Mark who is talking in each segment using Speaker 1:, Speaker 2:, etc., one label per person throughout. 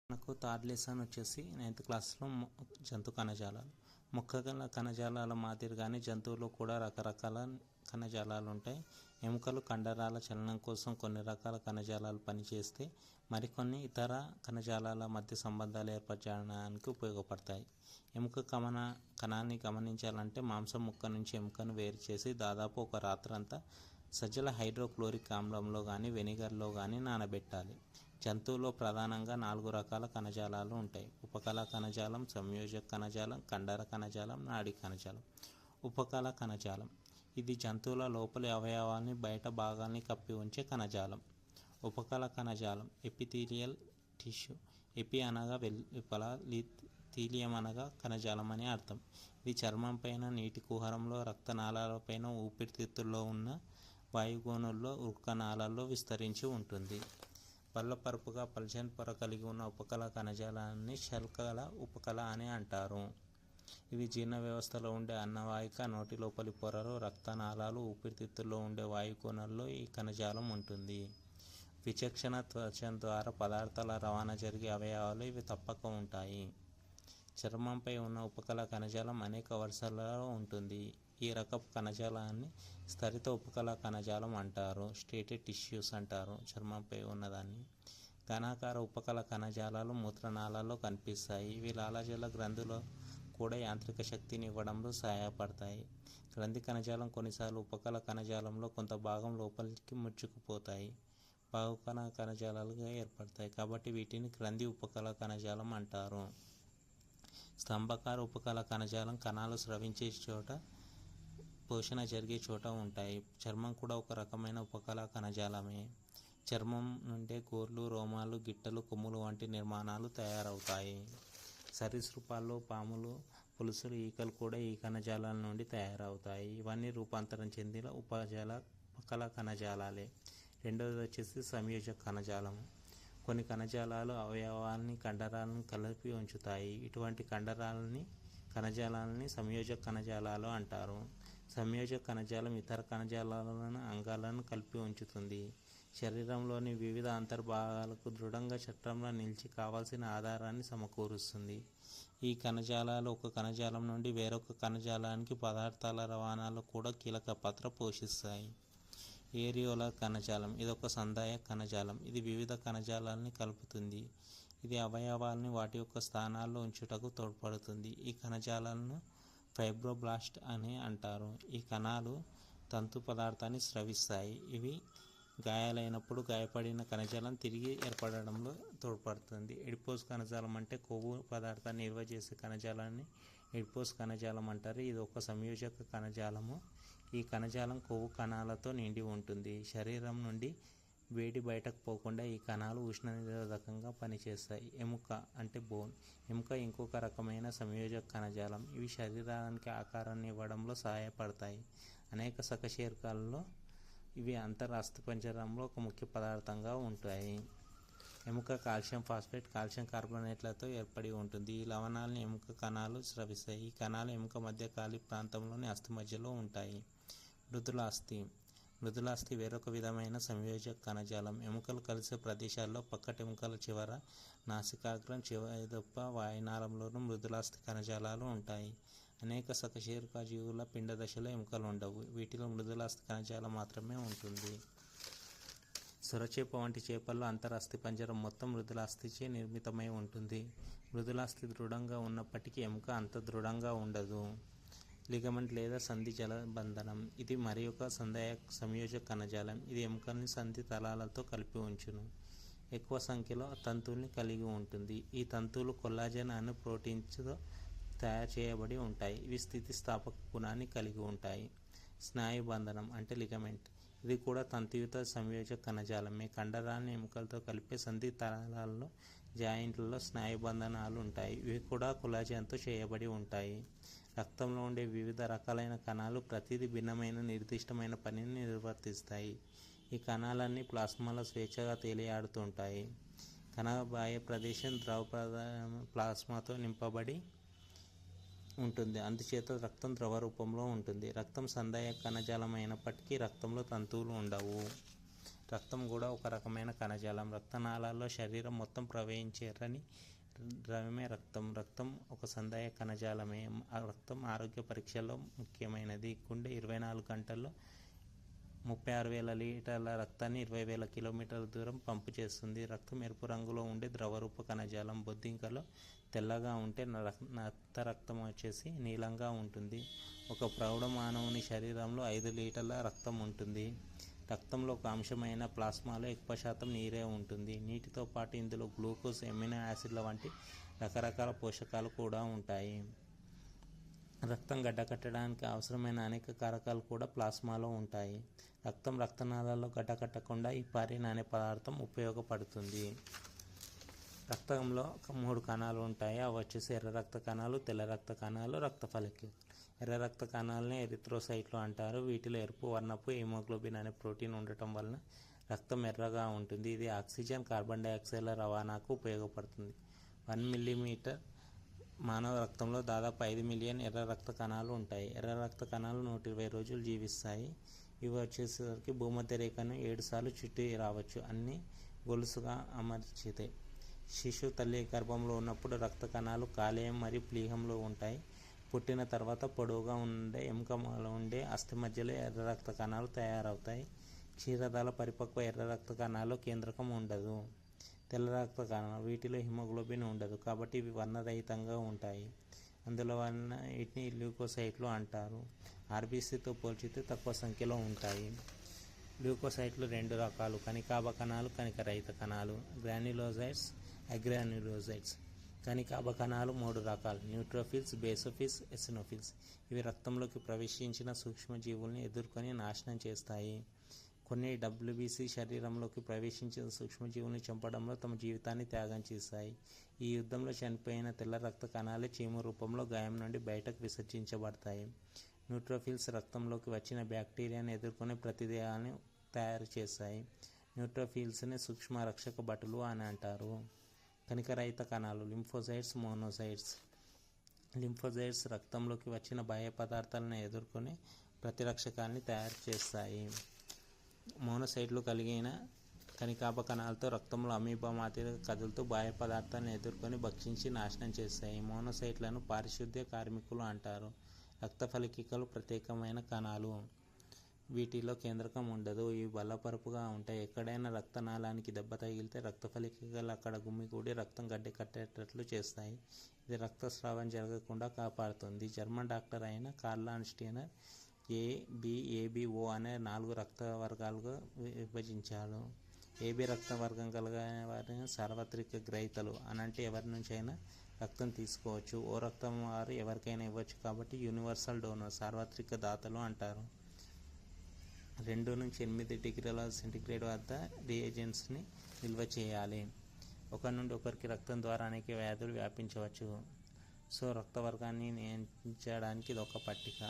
Speaker 1: మనకు third lesson వచ్చేసి 9th క్లాస్లో జంతు కణజాలాలు. మొక్కల కణజాలాల మాదిరిగానే జంతువులు కూడా రకరకాల కణజాలాలు ఉంటాయి. ఎముకలు కండరాల చలనం కోసం కొన్ని రకాల కణజాలాలు పనిచేస్తే మరికొన్ని ఇతర కణజాలాల మధ్య సంబంధాలు ఏర్పరచడానికి ఉపయోగపడతాయి. ఎముక కణాన్ని గమనించాలంటే మాంసం ముక్క నుంచి ఎముకను వేరు చేసి దాదాపు ఒక రాత్రంతా సజ్జల హైడ్రోక్లోరిక్ ఆమ్లంలో కానీ వెనిగర్లో కానీ నానబెట్టాలి. జంతువులో ప్రధానంగా 4 రకాల కణజాలాలు ఉంటాయి: ఉపకళ కణజాలం, సంయోజక కణజాలం, కండర కణజాలం, నాడీ కణజాలం. ఉపకళ కణజాలం ఇది జంతువుల లోపలి అవయవాల్ని బయట భాగాల్ని కప్పి ఉంచే కణజాలం. ఉపకళ కణజాలం ఎపిథీలియల్ టిష్యూ. ఎపి అనగా వెలుపల, థీలియం అనగా కణజాలం అని అర్థం. ఇది చర్మం పైన, నీటి కుహరంలో, రక్తనాళాలపైన, ఊపిరితిత్తుల్లో ఉన్న వాయుగోనుల్లో, వృక్కనాళాల్లో విస్తరించి ఉంటుంది. బల్లపరుపుగా పల్చని పొర కలిగి ఉన్న ఉపకళ కణజాలాన్ని శల్కల ఉపకళ అని అంటారు. ఇవి జీర్ణ వ్యవస్థలో ఉండే అన్నవాహిక, నోటి లోపలి పొరలు, రక్తనాళాలు, ఊపిరితిత్తుల్లో ఉండే వాయుగోనుల్లో ఈ కణజాలం ఉంటుంది. విచక్షణ త్వచం ద్వారా పదార్థాల రవాణా జరిగే అవయవాలు ఇవి తప్పక ఉంటాయి. చర్మంపై ఉన్న ఉపకళ కణజాలం అనేక వరుసలలో ఉంటుంది. ఈ రకపు కణజాలాన్ని స్తరిత ఉపకళ కణజాలం అంటారు. స్టేటెడ్ టిష్యూస్ అంటారు చర్మంపై ఉన్నదాన్ని. ఘనాకార ఉపకళ కణజాలాలు మూత్రనాళాల్లో కనిపిస్తాయి. ఇవి లాలాజల గ్రంథులు కూడా యాంత్రిక శక్తిని ఇవ్వడంలో సహాయపడతాయి. గ్రంథి కణజాలం కొన్నిసార్లు ఉపకళ కణజాలంలో కొంత భాగం లోపలికి ముడుచుకుపోతాయి. బాహుకణ కణజాలాలుగా ఏర్పడతాయి కాబట్టి వీటిని గ్రంథి ఉపకళ కణజాలం అంటారు. స్తంభాకార ఉపకళ కణజాలం కణాలు స్రవించే చోట, పోషణ జరిగే చోట ఉంటాయి. చర్మం కూడా ఒక రకమైన ఉపకళ కణజాలమే. చర్మం నుండే గోర్లు, రోమాలు, గిట్టలు, కొమ్ములు వంటి నిర్మాణాలు తయారవుతాయి. సరీసృపాల్లో పాములు, పులుసులు, ఈకలు కూడా ఈ కణజాలాల నుండి తయారవుతాయి. ఇవన్నీ రూపాంతరం చెందిన ఉపకళ కణజాలాలే. రెండవది వచ్చేసి సంయోజక కణజాలం. కొన్ని కణజాలాలు అవయవాల్ని, కండరాలను కలిపి ఉంచుతాయి. ఇటువంటి కణజాలాలని సంయోజక కణజాలాలు అంటారు. సంయోజక కణజాలం ఇతర కణజాలాలను, అంగాలను కలిపి ఉంచుతుంది. శరీరంలోని వివిధ అంతర్భాగాలకు దృఢంగా చట్రంలో నిలిచి కావలసిన ఆధారాన్ని సమకూరుస్తుంది. ఈ కణజాలాలు ఒక కణజాలం నుండి వేరొక కణజాలానికి పదార్థాల రవాణాలో కూడా కీలక పాత్ర పోషిస్తాయి. ఏరియోలర్ కణజాలం ఇదొక సంధాయక కణజాలం. ఇది వివిధ కణజాలాల్ని కలుపుతుంది. ఇది అవయవాల్ని వాటి యొక్క స్థానాల్లో ఉంచుటకు తోడ్పడుతుంది. ఈ కణజాలాలను ఫైబ్రోబ్లాస్ట్ అని అంటారు. ఈ కణాలు తంతు పదార్థాన్ని స్రవిస్తాయి. ఇవి గాయాలైనప్పుడు గాయపడిన కణజాలం తిరిగి ఏర్పడడంలో తోడ్పడుతుంది. ఎడిపోస్ కణజాలం అంటే కొవ్వు పదార్థాన్ని నిల్వ చేసే కణజాలాన్ని ఎడిపోస్ కణజాలం అంటారు. ఇది ఒక సంయోజక కణజాలము. ఈ కణజాలం కొవ్వు కణాలతో నిండి ఉంటుంది. శరీరం నుండి వేడి బయటకు పోకుండా ఈ కణాలు ఉష్ణ నిరోధకంగా పనిచేస్తాయి. ఎముక అంటే బోన్. ఎముక ఇంకొక రకమైన సంయోజక కణజాలం. ఇవి శరీరానికి ఆకారాన్ని ఇవ్వడంలో సహాయపడతాయి. అనేక సకశేరుకాలలో ఇవి అంతర్ అస్థిపంజరంలో ఒక ముఖ్య పదార్థంగా ఉంటాయి. ఎముక కాల్షియం ఫాస్ఫేట్, కాల్షియం కార్బోనేట్లతో ఏర్పడి ఉంటుంది. ఈ లవణాలని ఎముక కణాలు స్రవిస్తాయి. ఈ కణాలు ఎముక మధ్య ఖాళీ ప్రాంతంలోని అస్థి మధ్యలో ఉంటాయి. మృదులాస్థి వేరొక విధమైన సంయోజక కణజాలం. ఎముకలు కలిసే ప్రదేశాల్లో పక్కటెముకల చివర, నాసికాగ్రం, చివరిదొప్ప, వాయునాళంలోనూ మృదులాస్థి కణజాలాలు ఉంటాయి. అనేక సకశేరుక జీవుల పిండ దశలో ఎముకలు ఉండవు. వీటిలో మృదులాస్థి కణజాలం మాత్రమే ఉంటుంది. సొరచేప వంటి చేపల్లో అంతర్ అస్థిపంజరం మొత్తం మృదులాస్థిచే నిర్మితమై ఉంటుంది. మృదులాస్థి దృఢంగా ఉన్నప్పటికీ ఎముక అంత దృఢంగా ఉండదు. లిగమెంట్ లేదా సంధి జలబంధనం ఇది మరి ఒక సంయోజక కణజాలం. ఇది ఎముకల్ని సంధి తలాలతో కలిపి ఉంచును. ఎక్కువ సంఖ్యలో తంతువుల్ని కలిగి ఉంటుంది. ఈ తంతువులు కొల్లాజెన్ అనే ప్రోటీన్స్తో తయారు చేయబడి ఉంటాయి. ఇవి స్థితిస్థాపక గుణాన్ని కలిగి ఉంటాయి. స్నాయుబంధనం అంటే లిగమెంట్ ఇది కూడా తంతుయుత సంయోజక కణజాలమే. కండరాన్ని ఎముకలతో కలిపే సంధి తలాలలో, జాయింట్లలో స్నాయుబంధనాలు ఉంటాయి. ఇవి కూడా కొల్లాజెన్తో చేయబడి ఉంటాయి. రక్తంలో ఉండే వివిధ రకాలైన కణాలు ప్రతిదీ భిన్నమైన నిర్దిష్టమైన పనిని నిర్వర్తిస్తాయి. ఈ కణాలన్నీ ప్లాస్మాలో స్వేచ్ఛగా తేలియాడుతుంటాయి. కణ బాహ్య ప్రదేశం ద్రవ ప్లాస్మాతో నింపబడి ఉంటుంది. అందుచేత రక్తం ద్రవ రూపంలో ఉంటుంది. రక్తం సంధాయక కణజాలం అయినప్పటికీ రక్తంలో తంతువులు ఉండవు. రక్తం కూడా ఒక రకమైన కణజాలం. రక్తనాళాల్లో శరీరం మొత్తం ప్రవహించేరని ద్రవమే రక్తం. రక్తం ఒక సందాయ కణజాలమే. రక్తం ఆరోగ్య పరీక్షల్లో ముఖ్యమైనది. గుండె 24 గంటల్లో 36,000 లీటర్ల రక్తాన్ని 20,000 కిలోమీటర్ల దూరం పంపు చేస్తుంది. రక్తం ఎరుపు రంగులో ఉండే ద్రవరూప కణజాలం. బొద్దింకలో తెల్లగా ఉంటే నత్త రక్తం వచ్చేసి నీలంగా ఉంటుంది. ఒక ప్రౌఢ మానవుని శరీరంలో 5 లీటర్ల రక్తం ఉంటుంది. రక్తంలో ఒక అంశమైన ప్లాస్మాలో ఎక్కువ శాతం నీరే ఉంటుంది. నీటితో పాటు ఇందులో గ్లూకోజ్, ఎమినో యాసిడ్ల వంటి రకరకాల పోషకాలు కూడా ఉంటాయి. రక్తం గడ్డకట్టడానికి అవసరమైన అనేక కారకాలు కూడా ప్లాస్మాలో ఉంటాయి. రక్తం రక్తనాళాల్లో గడ్డకట్టకుండా ఈ పారిన్ అనే పదార్థం ఉపయోగపడుతుంది. రక్తంలో 3 కణాలు ఉంటాయి. అవి వచ్చేసి ఎర్ర రక్త కణాలు, తెల్ల రక్త కణాలు, రక్త ఫలికలు. ఎర్ర రక్త కణాలని ఎరిథ్రోసైట్లు అంటారు. వీటిలో ఎరుపు వర్ణపు హిమోగ్లోబిన్ అనే ప్రోటీన్ ఉండటం వలన రక్తం ఎర్రగా ఉంటుంది. ఇది ఆక్సిజన్, కార్బన్ డైఆక్సైడ్ల రవాణాకు ఉపయోగపడుతుంది. 1 మిల్లీమీటర్ మానవ రక్తంలో దాదాపు 5 మిలియన్ ఎర్ర రక్త కణాలు ఉంటాయి. ఎర్ర రక్త కణాలు 120 రోజులు జీవిస్తాయి. ఇవి వచ్చేసరికి భూమధ్య రేఖను 7 సార్లు చుట్టి రావచ్చు. అన్నీ గొలుసుగా అమర్చితే. శిశువు తల్లి గర్భంలో ఉన్నప్పుడు రక్త కణాలు కాలేయం మరియు ప్లీహంలో ఉంటాయి. పుట్టిన తర్వాత పొడవుగా ఉండే ఎముకలో ఉండే అస్థి మధ్యలో ఎర్ర రక్త కణాలు తయారవుతాయి. క్షీరదాల పరిపక్వ ఎర్ర రక్త కణాల్లో కేంద్రకం ఉండదు. తెల్ల రక్త కణాలు, వీటిలో హిమోగ్లోబిన్ ఉండదు కాబట్టి ఇవి వర్ణరహితంగా ఉంటాయి. అందువలన వీటిని ల్యూకోసైట్లు అంటారు. ఆర్బీసీతో పోల్చితే తక్కువ సంఖ్యలో ఉంటాయి. ల్యూకోసైట్లు 2 రకాలు: కణికాభ కణాలు, కణికరహిత కణాలు. గ్రాన్యులోసైట్స్, అగ్రాన్యులోసైట్స్. కణికాభ కణాలు 3 రకాలు: న్యూట్రోఫిల్స్, బేసోఫిల్స్, ఎసినోఫిల్స్. ఇవి రక్తంలోకి ప్రవేశించిన సూక్ష్మజీవుల్ని ఎదుర్కొని నాశనం చేస్తాయి. కొన్ని డబ్ల్యూబీసీ శరీరంలోకి ప్రవేశించిన సూక్ష్మజీవుల్ని చంపడంలో తమ జీవితాన్ని త్యాగం చేస్తాయి. ఈ యుద్ధంలో చనిపోయిన తెల్ల రక్త కణాలే చీము రూపంలో గాయం నుండి బయటకు విసర్జించబడతాయి. న్యూట్రోఫిల్స్ రక్తంలోకి వచ్చిన బ్యాక్టీరియాను ఎదుర్కొనే ప్రతిదేహాన్ని తయారు చేస్తాయి. న్యూట్రోఫిల్స్ని సూక్ష్మ రక్షక భటులు అని అంటారు. కణికరహిత కణాలు, లింఫోసైట్స్, మోనోసైట్స్. లింఫోసైట్స్ రక్తంలోకి వచ్చిన బాహ్య పదార్థాలను ఎదుర్కొని ప్రతిరక్షకాన్ని తయారు చేస్తాయి. మోనోసైట్లు కలిగిన కణికాభ కణాలతో రక్తంలో అమీబా మాదిరిగా కదులుతూ బాహ్య పదార్థాలను ఎదుర్కొని భక్షించి నాశనం చేస్తాయి. మోనోసైట్లను పారిశుద్ధ్య కార్మికులు అంటారు. రక్త ఫలికలు ప్రత్యేకమైన కణాలు. వీటిలో కేంద్రకం ఉండదు. ఇవి బలపరుపుగా ఉంటాయి. ఎక్కడైనా రక్తనాళానికి దెబ్బ తగిలితే రక్త ఫలికలు అక్కడ గుమిగూడి రక్తం గడ్డ కట్టేటట్లు చేస్తాయి. ఇది రక్తస్రావం జరగకుండా కాపాడుతుంది. జర్మన్ డాక్టర్ అయిన కార్ల్ స్టీనర్ ఏబిఓ అనే 4 రక్త వర్గాలుగా విభజించారు. ఏబి రక్త వర్గం కలిగిన వారిని సార్వత్రిక గ్రహీతలు అనంటే ఎవరి నుంచి అయినా రక్తం తీసుకోవచ్చు. ఓ రక్తం వారు ఎవరికైనా ఇవ్వచ్చు కాబట్టి యూనివర్సల్ డోనర్, సార్వత్రిక దాతలు అంటారు. 2 నుంచి 8 డిగ్రీల సెంటీగ్రేడ్ వద్ద రియేజెంట్స్ని నిల్వ చేయాలి. ఒకరి నుండి ఒకరికి రక్తం ద్వారా అనేక వ్యాధులు వ్యాపించవచ్చు. సో రక్త వర్గాన్ని నియంత్రించడానికి ఇది ఒక పట్టిక.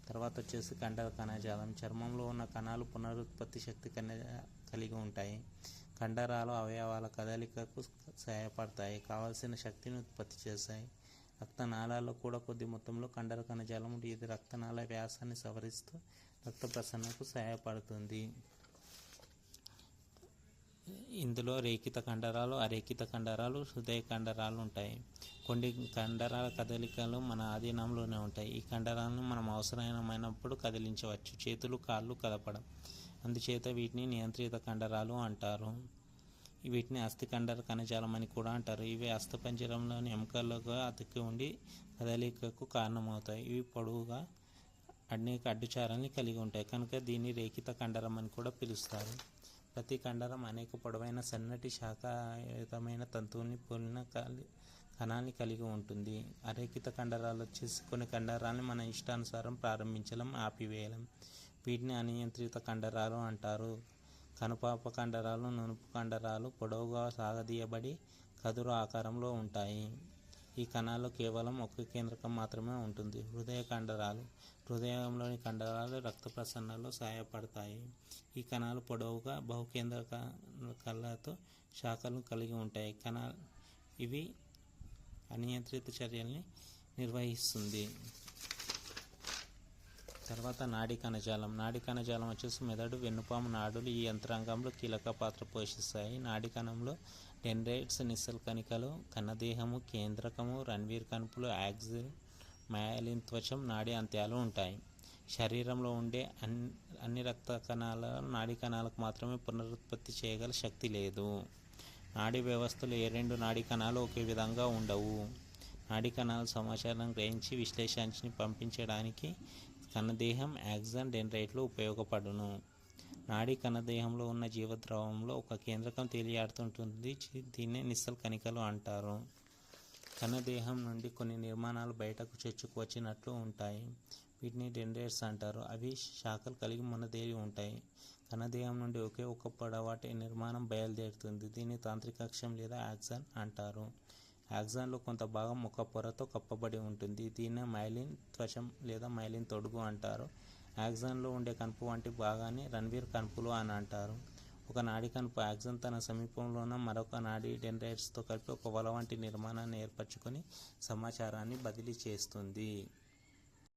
Speaker 1: తర్వాత వచ్చేసి కండర కణజాలం. చర్మంలో ఉన్న కణాలు పునరుత్పత్తి శక్తి కలిగి ఉంటాయి. కండరాలు అవయవాల కదలికకు సహాయపడతాయి, కావలసిన శక్తిని ఉత్పత్తి చేస్తాయి. రక్తనాళాల్లో కూడా కొద్ది మొత్తంలో కండర కణజాలం ఉంటుంది. ఇది రక్తనాళ వ్యాసాన్ని సవరిస్తూ రక్త ప్రసరణకు సహాయపడుతుంది. ఇందులో రేఖిత కండరాలు, అరేఖిత కండరాలు, హృదయ కండరాలు ఉంటాయి. కొన్ని కండరాల కదలికలు మన ఆధీనంలోనే ఉంటాయి. ఈ కండరాలను మనం అవసరమైనప్పుడు కదిలించవచ్చు. చేతులు, కాళ్ళు కదపడం. అందుచేత వీటిని నియంత్రిత కండరాలు అంటారు. వీటిని అస్థికండర కణజాలం అని కూడా అంటారు. ఇవి అస్థిపంజరంలోని ఎముకలుగా అతికి ఉండి కదలికకు కారణమవుతాయి. ఇవి పొడవుగా అనేక అడ్డుచారాన్ని కలిగి ఉంటాయి కనుక దీన్ని రేఖిత కండరం అని కూడా పిలుస్తారు. ప్రతి కండరం అనేక పొడవైన సన్నటి శాఖాయుతమైన తంతువుల్ని పోలిన కణాన్ని కలిగి ఉంటుంది. అరేఖిత కండరాలు వచ్చేసి కొన్ని కండరాలను మన ఇష్టానుసారం ప్రారంభించడం, ఆపివేయడం. వీటిని అనియంత్రిత కండరాలు అంటారు. కనుపాప కండరాలు, నునుపు కండరాలు పొడవుగా సాగదీయబడి కదురు ఆకారంలో ఉంటాయి. ఈ కణాల్లో కేవలం ఒక కేంద్రకం మాత్రమే ఉంటుంది. హృదయ కండరాలు. హృదయంలోని కండరాలు రక్త ప్రసరణలో సహాయపడతాయి. ఈ కణాలు పొడవుగా బహుకేంద్రకాలతో శాఖలను కలిగి ఉంటాయి. ఇవి అనియంత్రిత చర్యల్ని నిర్వహిస్తుంది. తర్వాత నాడీ కణజాలం. నాడీ కణజాలం వచ్చేసి మెదడు, వెన్నుపాము నాడులు ఈ యంత్రాంగంలో కీలక పాత్ర పోషిస్తాయి. నాడీ కణంలో డెండ్రైట్స్, నిస్సల్ కణికలు, కణదేహము, కేంద్రకము, రణ్వీర్ కణుపులు, యాక్సిల్, మయాలిన్ త్వచం, నాడీ అంత్యాలు ఉంటాయి. శరీరంలో ఉండే అన్ని రక్త కణాల నాడీ కణాలకు మాత్రమే పునరుత్పత్తి చేయగల శక్తి లేదు. నాడీ వ్యవస్థలో ఏ రెండు నాడీ కణాలు ఒకే విధంగా ఉండవు. నాడీ కణాలు సమాచారం గ్రహించి విశ్లేషించి పంపించడానికి కణదేహం, యాక్సన్, డెండ్రైట్లు ఉపయోగపడును. నాడీ కణదేహంలో ఉన్న జీవద్రవంలో ఒక కేంద్రకం తేలియాడుతుంటుంది. దీన్నే నిస్సల్ కణికలు అంటారు. కణదేహం నుండి కొన్ని నిర్మాణాలు బయటకు చొచ్చుకు వచ్చినట్లు ఉంటాయి. వీటిని డెండ్రైట్స్ అంటారు. అవి శాఖలు కలిగి మొనదేలి ఉంటాయి. కణదేహం నుండి ఒకే ఒక పొడవాటి నిర్మాణం బయలుదేరుతుంది. దీన్ని తాంత్రికాక్షం లేదా యాక్సన్ అంటారు. యాక్సన్లో కొంత భాగం ఒక పొరతో కప్పబడి ఉంటుంది. దీన్నే మైలిన్ త్వచం లేదా మైలిన్ తొడుగు అంటారు. యాక్సన్లో ఉండే కణుపు వంటి భాగాన్ని రణ్వీర్ కణుపులు అని అంటారు. ఒక నాడీ కణుపు యాక్సన్ తన సమీపంలో ఉన్న మరొక నాడీ డెండ్రైట్స్తో కలిపి ఒక వల వంటి నిర్మాణాన్ని ఏర్పరచుకొని సమాచారాన్ని బదిలీ చేస్తుంది.